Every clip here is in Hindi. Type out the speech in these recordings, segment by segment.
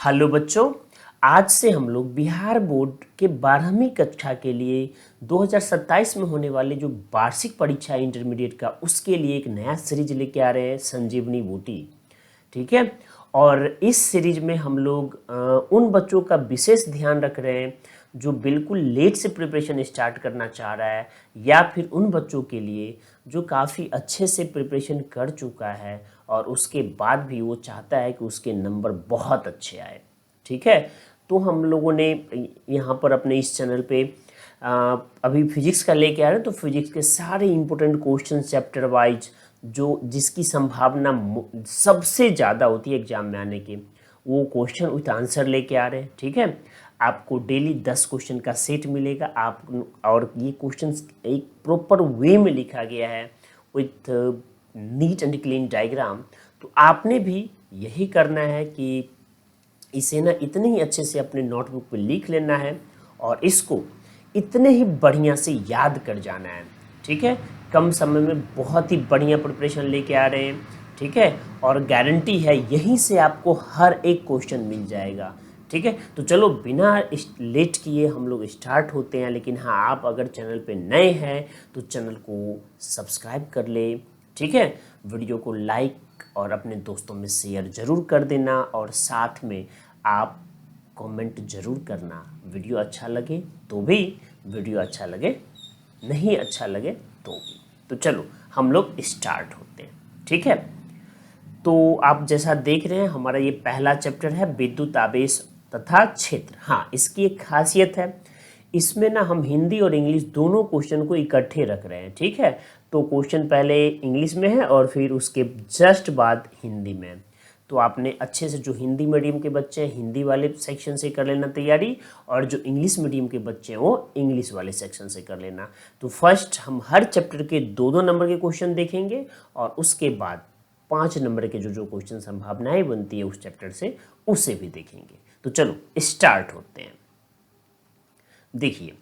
हेलो बच्चों, आज से हम लोग बिहार बोर्ड के 12वीं कक्षा के लिए 2027 में होने वाले जो वार्षिक परीक्षा है इंटरमीडिएट का, उसके लिए एक नया सीरीज लेके आ रहे हैं, संजीवनी बूटी। ठीक है। और इस सीरीज में हम लोग उन बच्चों का विशेष ध्यान रख रहे हैं जो बिल्कुल लेट से प्रिपरेशन स्टार्ट करना चाह रहा है, या फिर उन बच्चों के लिए जो काफ़ी अच्छे से प्रिपरेशन कर चुका है और उसके बाद भी वो चाहता है कि उसके नंबर बहुत अच्छे आए। ठीक है। तो हम लोगों ने यहाँ पर अपने इस चैनल पे अभी फिजिक्स का लेके आ रहे हैं, तो फिजिक्स के सारे इंपॉर्टेंट क्वेश्चन चैप्टर वाइज जो जिसकी संभावना सबसे ज़्यादा होती है एग्जाम में आने की, वो क्वेश्चन विथ आंसर लेके आ रहे हैं। ठीक है। आपको डेली 10 क्वेश्चन का सेट मिलेगा आप, और ये क्वेश्चन एक प्रॉपर वे में लिखा गया है with neat and clean diagram. तो आपने भी यही करना है कि इसे ना इतने ही अच्छे से अपने नोटबुक पे लिख लेना है और इसको इतने ही बढ़िया से याद कर जाना है। ठीक है। कम समय में बहुत ही बढ़िया प्रिपरेशन लेके आ रहे हैं। ठीक है। और गारंटी है यहीं से आपको हर एक क्वेश्चन मिल जाएगा। ठीक है। तो चलो बिना लेट किए हम लोग स्टार्ट होते हैं। लेकिन हाँ, आप अगर चैनल पे नए हैं तो चैनल को सब्सक्राइब कर ले। ठीक है। वीडियो को लाइक और अपने दोस्तों में शेयर ज़रूर कर देना, और साथ में आप कमेंट ज़रूर करना। वीडियो अच्छा लगे तो भी, वीडियो अच्छा लगे नहीं अच्छा लगे तो भी। तो चलो हम लोग स्टार्ट होते हैं। ठीक है। तो आप जैसा देख रहे हैं, हमारा ये पहला चैप्टर है विद्युत आवेश तथा क्षेत्र। हाँ, इसकी एक खासियत है, इसमें ना हम हिंदी और इंग्लिश दोनों क्वेश्चन को इकट्ठे रख रहे हैं। ठीक है। तो क्वेश्चन पहले इंग्लिश में है और फिर उसके जस्ट बाद हिंदी में है। तो आपने अच्छे से, जो हिंदी मीडियम के बच्चे हैं हिंदी वाले सेक्शन से कर लेना तैयारी, और जो इंग्लिश मीडियम के बच्चे हैं वो इंग्लिश वाले सेक्शन से कर लेना। तो फर्स्ट हम हर चैप्टर के 2-2 नंबर के क्वेश्चन देखेंगे, और उसके बाद 5 नंबर के जो क्वेश्चन संभावनाएं बनती है उस चैप्टर से, उसे भी देखेंगे। तो चलो स्टार्ट होते हैं। देखिए,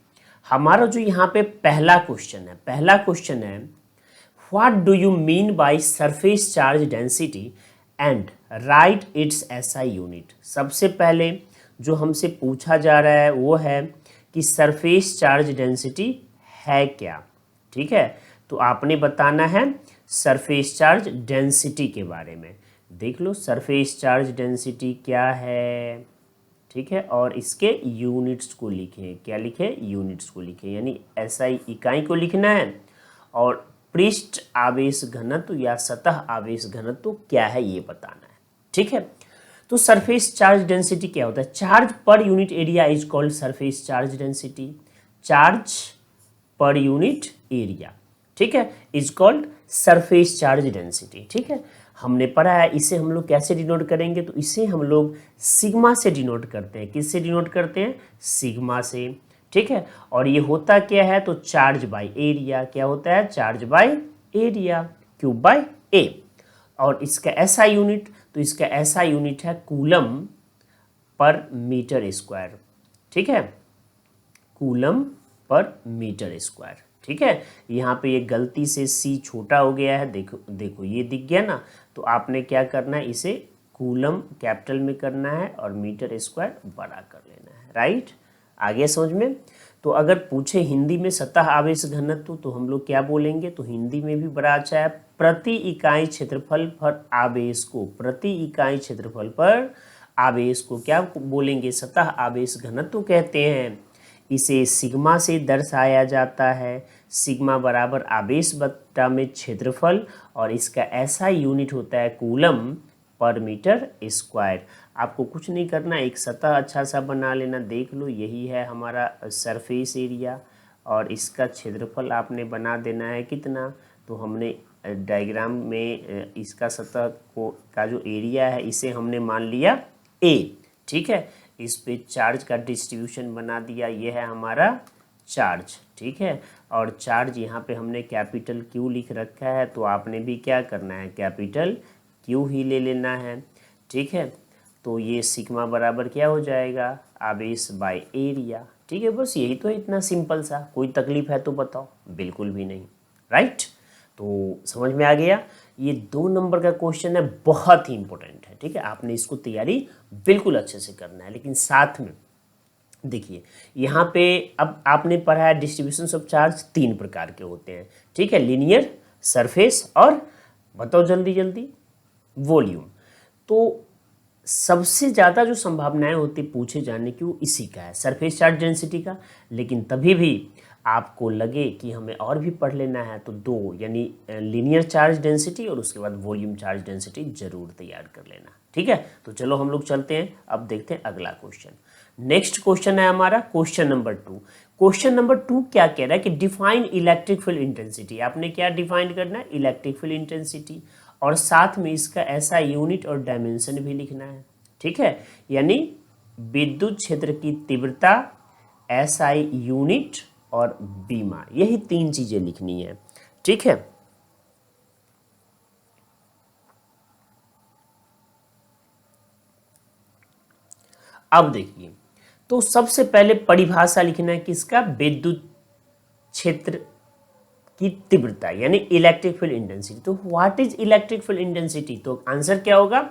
हमारा जो यहाँ पे पहला क्वेश्चन है what do you mean by surface charge density and right it's SI unit. सबसे पहले जो हमसे पूछा जा रहा है वो है कि सरफेस चार्ज डेंसिटी है क्या। ठीक है। तो आपने बताना है सरफेस चार्ज डेंसिटी के बारे में। देख लो सरफेस चार्ज डेंसिटी क्या है। ठीक है। और इसके यूनिट्स को लिखें। क्या लिखें? यूनिट्स को लिखें, यानी एसआई इकाई को लिखना है, और पृष्ठ आवेश घनत्व या सतह आवेश घनत्व क्या है ये बताना है। ठीक है। तो सरफेस चार्ज डेंसिटी क्या होता है? Charge per unit area is called surface charge density. Charge per unit area, ठीक है, is called surface charge density. ठीक है। हमने पढ़ा है इसे हम लोग कैसे डिनोट करेंगे, तो इसे हम लोग सिग्मा से डिनोट करते हैं। किससे डिनोट करते हैं? सिग्मा से। ठीक है। और ये होता क्या है? तो चार्ज बाय एरिया। क्या होता है? Charge by area, Q by A. और इसका ऐसा यूनिट, तो इसका ऐसा यूनिट है कूलम पर मीटर स्क्वायर। ठीक है। Coulomb per metre square. ठीक है। यहाँ पे ये गलती से सी छोटा हो गया है, देखो देखो ये दिख गया ना। तो आपने क्या करना है, इसे कूलम कैपिटल में करना है और मीटर स्क्वायर बड़ा कर लेना है। राइट, आ गया समझ में? तो अगर पूछे हिंदी में सतह आवेश घनत्व, तो हम लोग क्या बोलेंगे? तो हिंदी में भी बड़ा अच्छा है, प्रति इकाई क्षेत्रफल पर आवेश को, प्रति इकाई क्षेत्रफल पर आवेश को क्या बोलेंगे? सतह आवेश घनत्व कहते हैं। इसे सिग्मा से दर्शाया जाता है। सिग्मा बराबर आवेश बटा में क्षेत्रफल, और इसका ऐसा यूनिट होता है कूलम पर मीटर स्क्वायर। आपको कुछ नहीं करना, एक सतह अच्छा सा बना लेना। देख लो यही है हमारा सरफेस एरिया, और इसका क्षेत्रफल आपने बना देना है कितना? तो हमने डायग्राम में इसका सतह को का जो एरिया है इसे हमने मान लिया ए। ठीक है। इस पे चार्ज का डिस्ट्रीब्यूशन बना दिया, ये है हमारा चार्ज। ठीक है। और चार्ज यहाँ पे हमने कैपिटल क्यू लिख रखा है, तो आपने भी क्या करना है? कैपिटल क्यू ही ले लेना है। ठीक है। तो ये सिग्मा बराबर क्या हो जाएगा? आवेश बाय एरिया। ठीक है। बस यही तो है, इतना सिंपल सा। कोई तकलीफ है तो बताओ? बिल्कुल भी नहीं। राइट, तो समझ में आ गया। ये 2 नंबर का क्वेश्चन है, बहुत ही इंपॉर्टेंट है। ठीक है, आपने इसको तैयारी बिल्कुल अच्छे से करना है। लेकिन साथ में देखिए यहाँ पे अब आपने पढ़ा है डिस्ट्रीब्यूशन ऑफ चार्ज 3 प्रकार के होते हैं। ठीक है, लीनियर, सरफेस और बताओ जल्दी जल्दी वॉल्यूम। तो सबसे ज़्यादा जो संभावनाएं होती पूछे जाने की वो इसी का है, सरफेस चार्ज डेंसिटी का। लेकिन तभी भी आपको लगे कि हमें और भी पढ़ लेना है तो 2 यानी लीनियर चार्ज डेंसिटी और उसके बाद वॉल्यूम चार्ज डेंसिटी जरूर तैयार कर लेना। ठीक है, तो चलो हम लोग चलते हैं, अब देखते हैं अगला क्वेश्चन। नेक्स्ट क्वेश्चन है हमारा क्वेश्चन नंबर 2। क्वेश्चन नंबर 2 क्या कह रहा है कि डिफाइन इलेक्ट्रिक फील्ड इंटेंसिटी। आपने क्या डिफाइन करना है, इलेक्ट्रिक फील्ड इंटेंसिटी, और साथ में इसका ऐसा यूनिट और डायमेंशन भी लिखना है। ठीक है, यानी विद्युत क्षेत्र की तीव्रता, एसआई यूनिट और बीमा, यही 3 चीजें लिखनी है। ठीक है, अब देखिए तो सबसे पहले परिभाषा लिखना है किसका, विद्युत क्षेत्र की तीव्रता यानी इलेक्ट्रिक फील्ड इंटेंसिटी। तो what is electric field intensity, तो आंसर क्या होगा,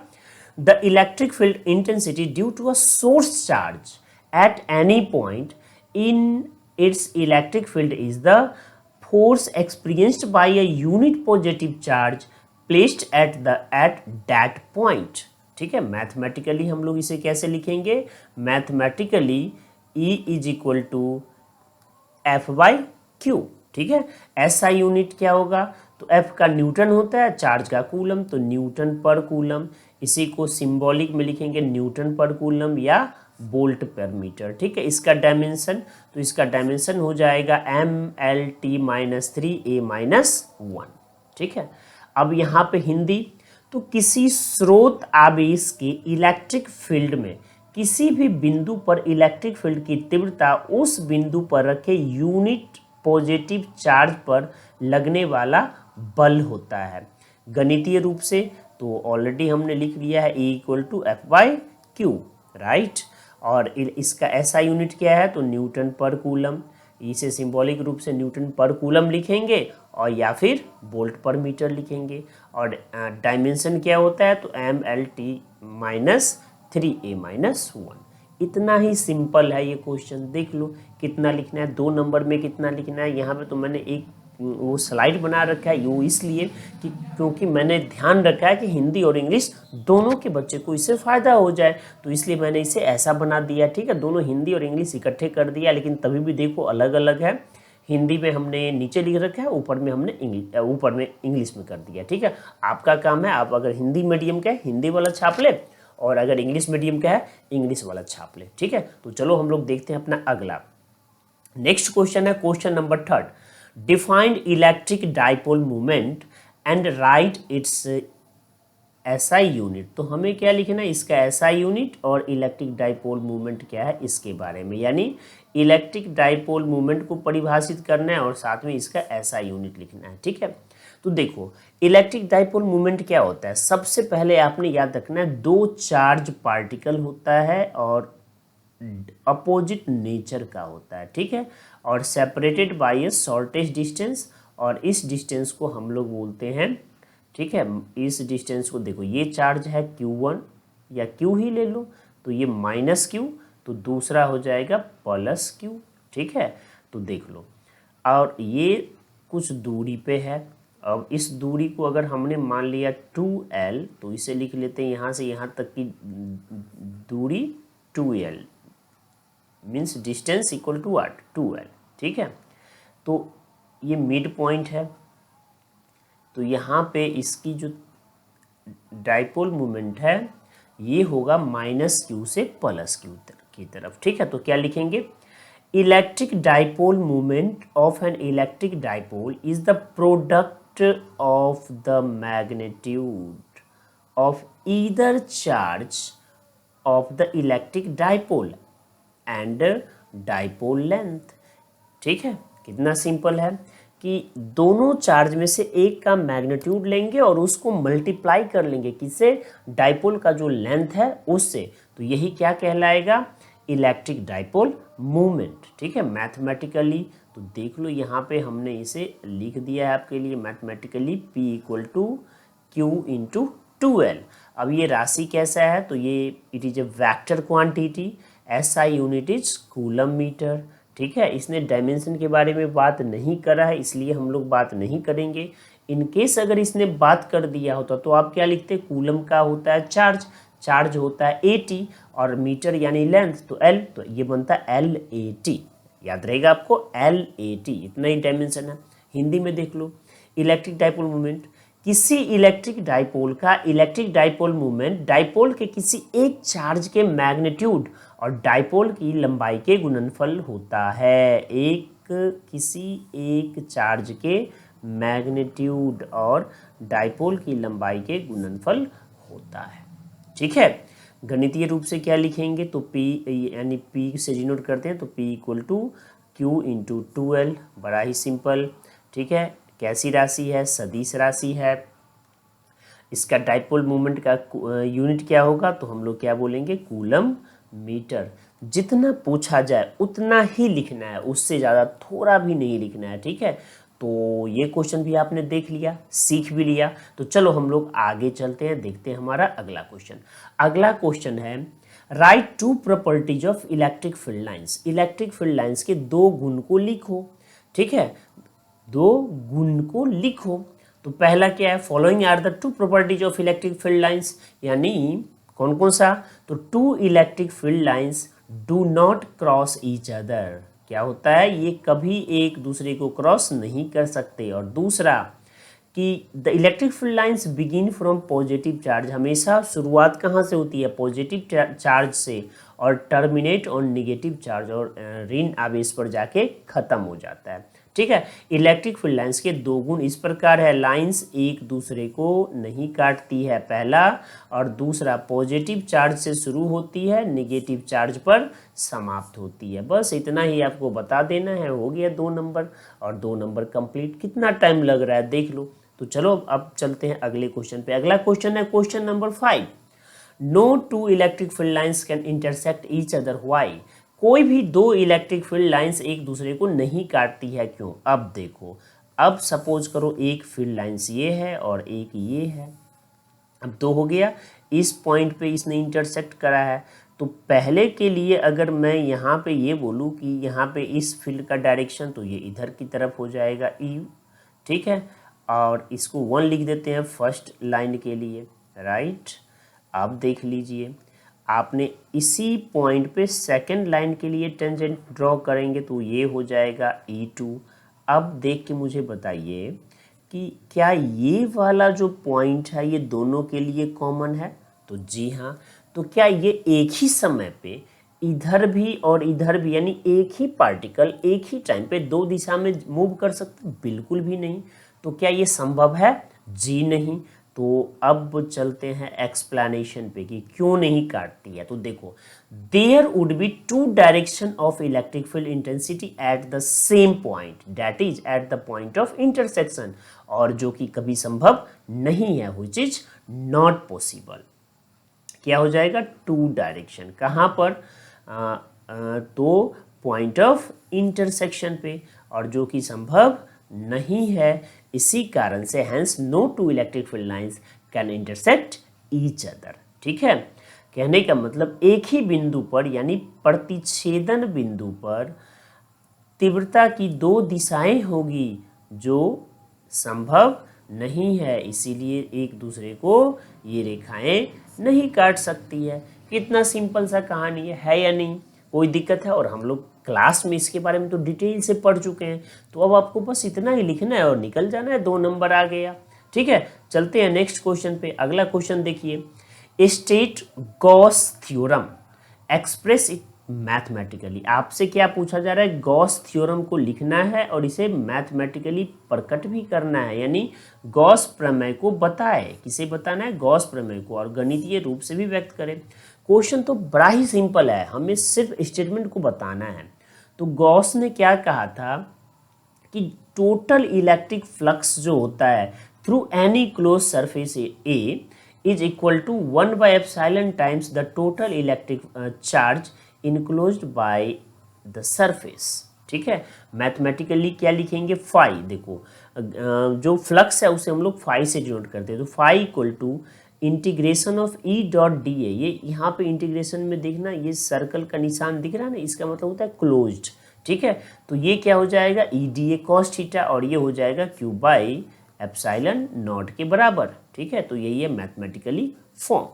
the electric field intensity due to a source charge at any point in its electric field is the force experienced by a unit positive charge placed at that point. ठीक है, मैथमेटिकली हम लोग इसे कैसे लिखेंगे, mathematically E is equal to F by Q. ठीक है, एसआई यूनिट क्या होगा, तो एफ का न्यूटन होता है, चार्ज का कूलम, तो न्यूटन पर कूलम, इसी को सिंबॉलिक में लिखेंगे न्यूटन पर कूलम या वोल्ट पर मीटर। ठीक है, इसका डायमेंशन, तो इसका डायमेंशन हो जाएगा MLT-3A-1। ठीक है, अब यहाँ पे हिंदी, तो किसी स्रोत आवेश के इलेक्ट्रिक फील्ड में किसी भी बिंदु पर इलेक्ट्रिक फील्ड की तीव्रता उस बिंदु पर रखे यूनिट पॉजिटिव चार्ज पर लगने वाला बल होता है। गणितीय रूप से तो ऑलरेडी हमने लिख लिया है E equal to F by Q, right. और इसका ऐसा यूनिट क्या है, तो न्यूटन पर कूलम, इसे सिंबॉलिक रूप से न्यूटन पर कूलम लिखेंगे और या फिर वोल्ट पर मीटर लिखेंगे। और डायमेंशन क्या होता है, तो MLT-3A-1। इतना ही सिंपल है ये क्वेश्चन। देख लो कितना लिखना है, 2 नंबर में कितना लिखना है। यहाँ पे तो मैंने एक वो स्लाइड बना रखा है, वो इसलिए कि क्योंकि मैंने ध्यान रखा है कि हिंदी और इंग्लिश दोनों के बच्चे को इससे फ़ायदा हो जाए, तो इसलिए मैंने इसे ऐसा बना दिया। ठीक है, दोनों हिंदी और इंग्लिश इकट्ठे कर दिया, लेकिन तभी भी देखो अलग अलग है। हिंदी में हमने नीचे लिख रखा है, ऊपर में हमने इंग्लिश में कर दिया। ठीक है, आपका काम है, आप अगर हिंदी मीडियम का है हिंदी वाला छाप ले, और अगर इंग्लिश मीडियम का है इंग्लिश वाला छाप ले। ठीक है, तो चलो हम लोग देखते हैं अपना अगला। नेक्स्ट क्वेश्चन है question number 3। Defined electric dipole movement and right it's SI unit. तो हमें क्या लिखना है, इसका एसआई यूनिट और इलेक्ट्रिक डाइपोल मूवमेंट क्या है इसके बारे में, यानी इलेक्ट्रिक डाइपोल मूवमेंट को परिभाषित करना है और साथ में इसका एसआई यूनिट लिखना है। ठीक है, तो देखो इलेक्ट्रिक डाइपोल मूवमेंट क्या होता है, सबसे पहले आपने याद रखना है 2 चार्ज पार्टिकल होता है और अपोजिट नेचर का होता है। ठीक है, और separated by A shortest distance, और इस डिस्टेंस को हम लोग बोलते हैं, ठीक है, इस डिस्टेंस को देखो ये चार्ज है Q1 या Q ही ले लो, तो ये -Q, तो दूसरा हो जाएगा +Q। ठीक है, तो देख लो, और ये कुछ दूरी पे है। अब इस दूरी को अगर हमने मान लिया 2L, तो इसे लिख लेते हैं यहाँ से यहाँ तक की दूरी 2L, means distance equal to what, 2L। ठीक है, तो ये मिड पॉइंट है, तो यहाँ पे इसकी जो डाइपोल मोमेंट है ये होगा -Q से +Q की तरफ। ठीक है, तो क्या लिखेंगे, electric dipole moment of an electric dipole is the product of the magnitude of either charge of the electric dipole and dipole length. ठीक है, कितना सिंपल है कि दोनों चार्ज में से एक का मैग्नीट्यूड लेंगे और उसको मल्टीप्लाई कर लेंगे किससे, डाइपोल का जो लेंथ है उससे, तो यही क्या कहलाएगा, इलेक्ट्रिक डाइपोल मूवमेंट। ठीक है, मैथमेटिकली तो देख लो यहाँ पे हमने इसे लिख दिया है आपके लिए mathematically, P equal to Q into 2L। अब ये राशि कैसा है, तो ये it is a vector quantity, SI unit is coulomb metre. ठीक है, इसने डायमेंशन के बारे में बात नहीं करा है, इसलिए हम लोग बात नहीं करेंगे। इनकेस अगर इसने बात कर दिया होता तो आप क्या लिखते, कूलम का होता है चार्ज, चार्ज होता है AT, और मीटर यानी लेंथ तो L, तो ये बनता है LAT। याद रहेगा आपको, LAT, इतना ही डायमेंशन है। हिंदी में देख लो, इलेक्ट्रिक डाइपोल मूवमेंट, किसी इलेक्ट्रिक डाइपोल का इलेक्ट्रिक डाइपोल मूवमेंट डाइपोल के किसी एक चार्ज के मैग्नीट्यूड और डाइपोल की लंबाई के गुणनफल होता है। किसी एक चार्ज के मैग्नीट्यूड और डाइपोल की लंबाई के गुणनफल होता है। ठीक है, गणितीय रूप से क्या लिखेंगे, तो P यानी P से डिनोट करते हैं, तो P equal to Q into 2L, बड़ा ही सिंपल। ठीक है, कैसी राशि है, सदिश राशि है। इसका डाइपोल मोमेंट का यूनिट क्या होगा, तो हम लोग क्या बोलेंगे, कूलम मीटर। जितना पूछा जाए उतना ही लिखना है, उससे ज़्यादा थोड़ा भी नहीं लिखना है। ठीक है, तो ये क्वेश्चन भी आपने देख लिया, सीख भी लिया। तो चलो हम लोग आगे चलते हैं, देखते हैं हमारा अगला क्वेश्चन। अगला क्वेश्चन है, write two properties of electric field lines. Electric field lines के दो गुण को लिखो। ठीक है, दो गुण को लिखो। तो पहला क्या है, following are the two properties of electric field lines, यानी कौन कौन सा, तो two electric field lines do not cross each other. क्या होता है, ये कभी एक दूसरे को क्रॉस नहीं कर सकते। और दूसरा कि the electric field lines begin from positive charge, हमेशा शुरुआत कहाँ से होती है, पॉजिटिव चार्ज से, और टर्मिनेट ऑन निगेटिव चार्ज, और ऋण आवेश पर जाके खत्म हो जाता है। ठीक है, इलेक्ट्रिक फील्ड लाइंस के दो गुण इस प्रकार है, लाइंस एक दूसरे को नहीं काटती है पहला, और दूसरा पॉजिटिव चार्ज से शुरू होती है, निगेटिव चार्ज पर समाप्त होती है। बस इतना ही आपको बता देना है, हो गया 2 नंबर, और 2 नंबर कंप्लीट। कितना टाइम लग रहा है देख लो। तो चलो अब चलते हैं अगले क्वेश्चन पे। अगला क्वेश्चन है question number 5, no two electric field lines can intersect each other, why. कोई भी दो इलेक्ट्रिक फील्ड लाइंस एक दूसरे को नहीं काटती है, क्यों। अब देखो, अब सपोज करो एक फील्ड लाइंस ये है और एक ये है, अब दो हो गया, इस पॉइंट पे इसने इंटरसेक्ट करा है। तो पहले के लिए अगर मैं यहाँ पे ये बोलूँ कि यहाँ पे इस फील्ड का डायरेक्शन, तो ये इधर की तरफ हो जाएगा यू। ठीक है, और इसको 1 लिख देते हैं फर्स्ट लाइन के लिए, राइट। अब देख लीजिए, आपने इसी पॉइंट पे सेकंड लाइन के लिए टेंजेंट ड्रॉ करेंगे, तो ये हो जाएगा E2। अब देख के मुझे बताइए कि क्या ये वाला जो पॉइंट है ये दोनों के लिए कॉमन है, तो जी हाँ। तो क्या ये एक ही समय पे इधर भी और इधर भी, यानी एक ही पार्टिकल एक ही टाइम पे दो दिशा में मूव कर सकते, बिल्कुल भी नहीं। तो क्या ये संभव है, जी नहीं। तो अब चलते हैं एक्सप्लेनेशन पे कि क्यों नहीं काटती है। तो देखो, there would be two direction of electric field intensity at the same point, that is at the point of intersection, और जो कि कभी संभव नहीं है, व्हिच इज नॉट पॉसिबल। क्या हो जाएगा, टू डायरेक्शन, कहाँ पर, तो पॉइंट ऑफ इंटरसेक्शन पे, और जो कि संभव नहीं है। इसी कारण से hence no two electric field lines can intersect each other. ठीक है, कहने का मतलब एक ही बिंदु पर, यानी प्रतिच्छेदन बिंदु पर तीव्रता की दो दिशाएं होगी, जो संभव नहीं है। इसीलिए एक दूसरे को ये रेखाएं नहीं काट सकती है। कितना सिंपल सा कहानी है या नहीं, कोई दिक्कत है। और हम लोग क्लास में इसके बारे में तो डिटेल से पढ़ चुके हैं, तो अब आपको बस इतना ही लिखना है और निकल जाना है, 2 नंबर आ गया। ठीक है, चलते हैं नेक्स्ट क्वेश्चन पे। अगला क्वेश्चन देखिए, state Gauss theorem, express it mathematically. आपसे क्या पूछा जा रहा है, गॉस थ्योरम को लिखना है और इसे मैथमेटिकली प्रकट भी करना है, यानी गॉस प्रमेय को बताए। किसे बताना है, गॉस प्रमेय को, और गणितीय रूप से भी व्यक्त करें। क्वेश्चन तो बड़ा ही सिंपल है, हमें सिर्फ स्टेटमेंट को बताना है। तो गॉस ने क्या कहा था कि टोटल इलेक्ट्रिक फ्लक्स जो होता है through any close surface A is equal to 1/एप्सिलॉन times the total electric charge enclosed by the surface. ठीक है। मैथमेटिकली क्या लिखेंगे, फाई। देखो जो फ्लक्स है उसे हम लोग फाई से डिनोट करते हैं, तो phi equal to integration of E dot D A. ये यहाँ पे इंटीग्रेशन में देखना, ये सर्कल का निशान दिख रहा है ना, इसका मतलब होता है क्लोज्ड। ठीक है, तो ये क्या हो जाएगा, E D A cos theta, और ये हो जाएगा क्यू बाई एप्सिलॉन नॉट के बराबर। ठीक है, तो यही है मैथमेटिकली फॉर्म।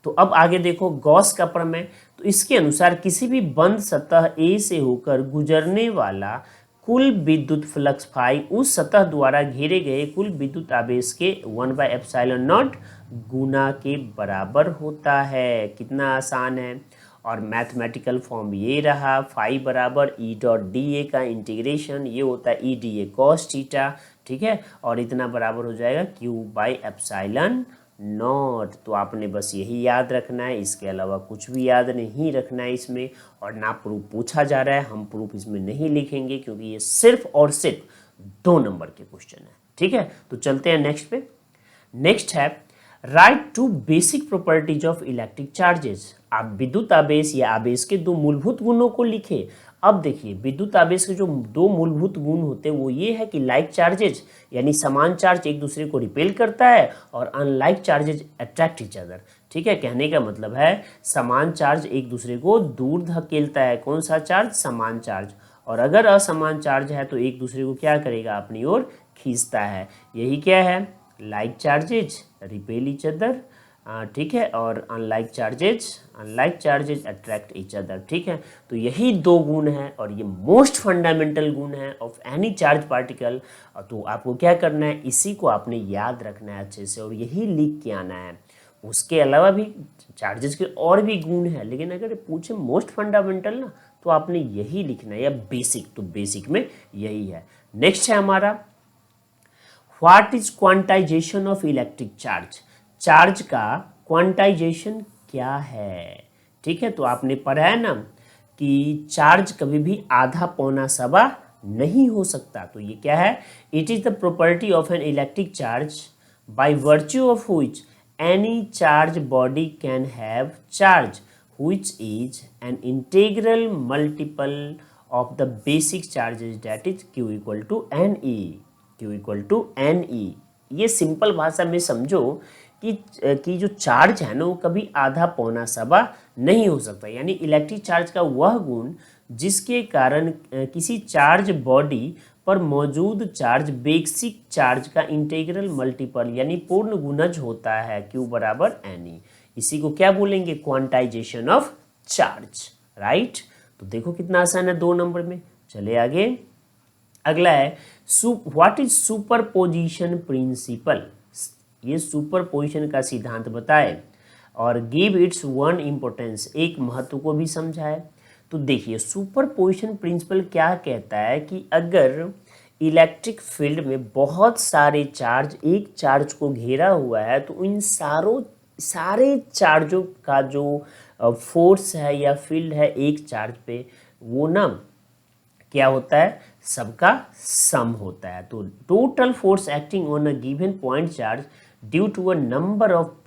तो अब आगे देखो गॉस का प्रमेय। तो इसके अनुसार किसी भी बंद सतह ए से होकर गुजरने वाला कुल विद्युत फ्लक्स फाई उस सतह द्वारा घेरे गए कुल विद्युत आवेश के 1/ε0 गुना के बराबर होता है। कितना आसान है। और मैथमेटिकल फॉर्म ये रहा, फाई बराबर ई डॉट डी ए का इंटीग्रेशन, ये होता है E D A cos theta. ठीक है, और इतना बराबर हो जाएगा क्यू बाई एप्सिलॉन नॉट। तो आपने बस यही याद रखना है, इसके अलावा कुछ भी याद नहीं रखना है इसमें। और ना प्रूफ पूछा जा रहा है, हम प्रूफ इसमें नहीं लिखेंगे क्योंकि ये सिर्फ और सिर्फ 2 नंबर के क्वेश्चन है। ठीक है, तो चलते हैं नेक्स्ट पे। नेक्स्ट है write two basic properties of electric charges. आप विद्युत आवेश या आवेश के 2 मूलभूत गुणों को लिखे। अब देखिए विद्युत आवेश के जो 2 मूलभूत गुण होते हैं वो ये है कि लाइक चार्जेज यानी समान चार्ज एक दूसरे को रिपेल करता है, और unlike charges attract each other. ठीक है, कहने का मतलब है समान चार्ज एक दूसरे को दूर धकेलता है। कौन सा चार्ज, समान चार्ज। और अगर असमान चार्ज है तो एक दूसरे को क्या करेगा, अपनी ओर खींचता है। यही क्या है, like charges repel each other. ठीक है, और unlike charges attract each other. ठीक है, तो यही 2 गुण हैं और ये मोस्ट फंडामेंटल गुण है ऑफ एनी चार्ज पार्टिकल। तो आपको क्या करना है, इसी को आपने याद रखना है अच्छे से और यही लिख के आना है। उसके अलावा भी चार्जेस के और भी गुण हैं, लेकिन अगर पूछे मोस्ट फंडामेंटल ना तो आपने यही लिखना है, या बेसिक, तो बेसिक में यही है। नेक्स्ट है हमारा what is quantization of electric charge. Charge का क्वांटाइजेशन क्या है। ठीक है, तो आपने पढ़ा है ना कि चार्ज कभी भी आधा पौना सवा नहीं हो सकता। तो ये क्या है, it is the property of an electric charge by virtue of which any charge body can have charge which is an integral multiple of the basic charges, that is q equal to ne। q equal to ne। ये सिंपल भाषा में समझो कि जो चार्ज है ना वो कभी आधा पौना सवा नहीं हो सकता। यानी इलेक्ट्रिक चार्ज का वह गुण जिसके कारण किसी चार्ज बॉडी पर मौजूद चार्ज बेसिक चार्ज का इंटीग्रल मल्टीपल यानी पूर्ण गुणज होता है, q बराबर ne। इसी को क्या बोलेंगे, क्वांटाइजेशन ऑफ चार्ज। राइट, तो देखो कितना आसान है 2 नंबर में। चले आगे, अगला है व्हाट इज सुपरपोजिशन प्रिंसिपल। ये सुपरपोजिशन का सिद्धांत बताए और गिव इट्स 1 इम्पोर्टेंस, एक महत्व को भी समझाए। तो देखिए सुपरपोजिशन प्रिंसिपल क्या कहता है कि अगर इलेक्ट्रिक फील्ड में बहुत सारे चार्ज एक चार्ज को घेरा हुआ है तो इन सारे चार्जों का जो फोर्स है या फील्ड है एक चार्ज पे, वो ना क्या होता है, सबका सम होता है। तो total force acting on a given point charge due to a number of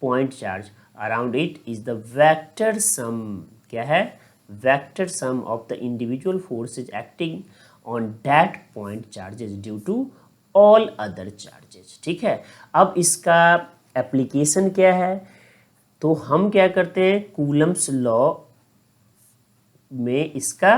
point charge around it is the vector sum. क्या है, vector sum of the individual forces acting on that point charges due to all other charges. ठीक है, अब इसका एप्लीकेशन क्या है, तो हम क्या करते हैं, कूलम्स लॉ में इसका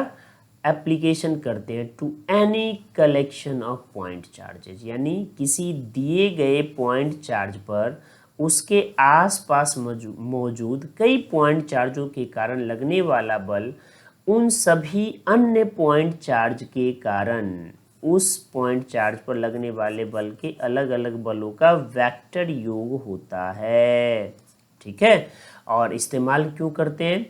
एप्लीकेशन करते हैं to any collection of point charges. यानी किसी दिए गए पॉइंट चार्ज पर उसके आसपास मौजूद कई पॉइंट चार्जों के कारण लगने वाला बल उन सभी अन्य पॉइंट चार्ज के कारण उस पॉइंट चार्ज पर लगने वाले बल के अलग अलग बलों का वेक्टर योग होता है। ठीक है, और इस्तेमाल क्यों करते हैं,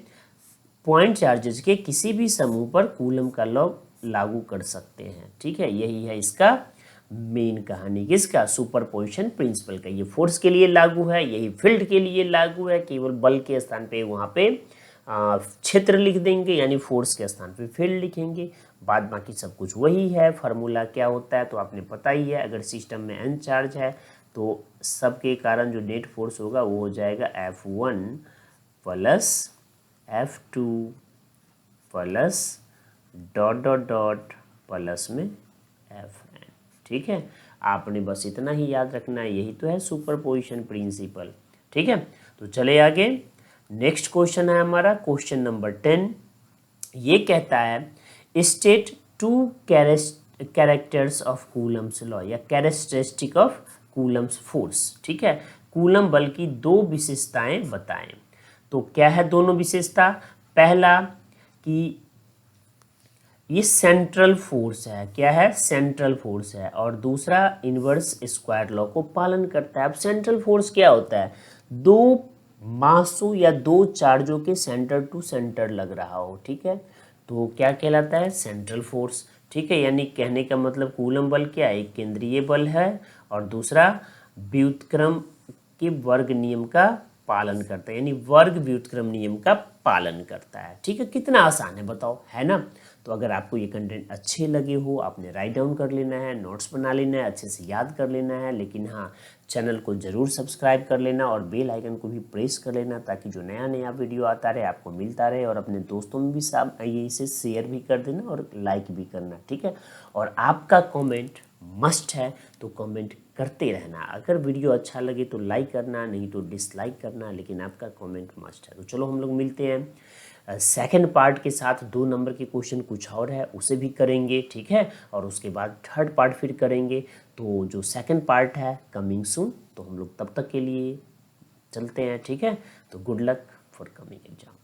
पॉइंट चार्जेस के किसी भी समूह पर कूलम का लॉ लागू कर सकते हैं। ठीक है, यही है इसका मेन कहानी, किसका, सुपरपोजिशन प्रिंसिपल का। ये फोर्स के लिए लागू है, यही फील्ड के लिए लागू है। केवल बल के स्थान पे वहाँ पे क्षेत्र लिख देंगे, यानी फोर्स के स्थान पे फील्ड लिखेंगे, बाद बाकी सब कुछ वही है। फार्मूला क्या होता है तो आपने पता ही है, अगर सिस्टम में n चार्ज है तो सबके कारण जो नेट फोर्स होगा वो हो जाएगा F1 plus F2 plus dot dot dot plus में एफ एन। ठीक है, आपने बस इतना ही याद रखना है, यही तो है सुपरपोजिशन प्रिंसिपल। ठीक है, तो चले आगे। नेक्स्ट क्वेश्चन है हमारा क्वेश्चन नंबर 10। ये कहता है state two characters of Coulomb's law या कैरेक्टरिस्टिक ऑफ कूलम्स फोर्स। ठीक है, कूलम बल की दो विशेषताएं बताएं। तो क्या है दोनों विशेषता? पहला कि ये सेंट्रल फोर्स है। क्या है? सेंट्रल फोर्स है। और दूसरा इनवर्स स्क्वायर लॉ को पालन करता है। अब सेंट्रल फोर्स क्या होता है? दो मासों या दो चार्जों के सेंटर टू सेंटर लग रहा हो। ठीक है, तो क्या कहलाता है? Central force. ठीक है, यानी कहने का मतलब कूलम बल क्या है? एक केंद्रीय बल है और दूसरा व्युत्क्रम के वर्ग नियम का पालन करता है, यानी वर्ग व्युत्क्रम नियम का पालन करता है। ठीक है, कितना आसान है बताओ, है ना? तो अगर आपको ये कंटेंट अच्छे लगे हो, आपने राइट डाउन कर लेना है, नोट्स बना लेना है, अच्छे से याद कर लेना है। लेकिन हाँ, चैनल को ज़रूर सब्सक्राइब कर लेना और बेल आइकन को भी प्रेस कर लेना, ताकि जो नया नया वीडियो आता रहे आपको मिलता रहे। और अपने दोस्तों में भी सब ये इसे शेयर भी कर देना और लाइक भी करना। ठीक है, और आपका कॉमेंट मस्ट है, तो कमेंट करते रहना। अगर वीडियो अच्छा लगे तो लाइक करना, नहीं तो डिसलाइक करना, लेकिन आपका कमेंट मस्ट है। तो चलो हम लोग मिलते हैं सेकंड पार्ट के साथ। 2 नंबर के क्वेश्चन कुछ और है, उसे भी करेंगे। ठीक है, और उसके बाद थर्ड पार्ट फिर करेंगे। तो जो सेकंड पार्ट है कमिंग सून। तो हम लोग तब तक के लिए चलते हैं। ठीक है, तो good luck for coming exam.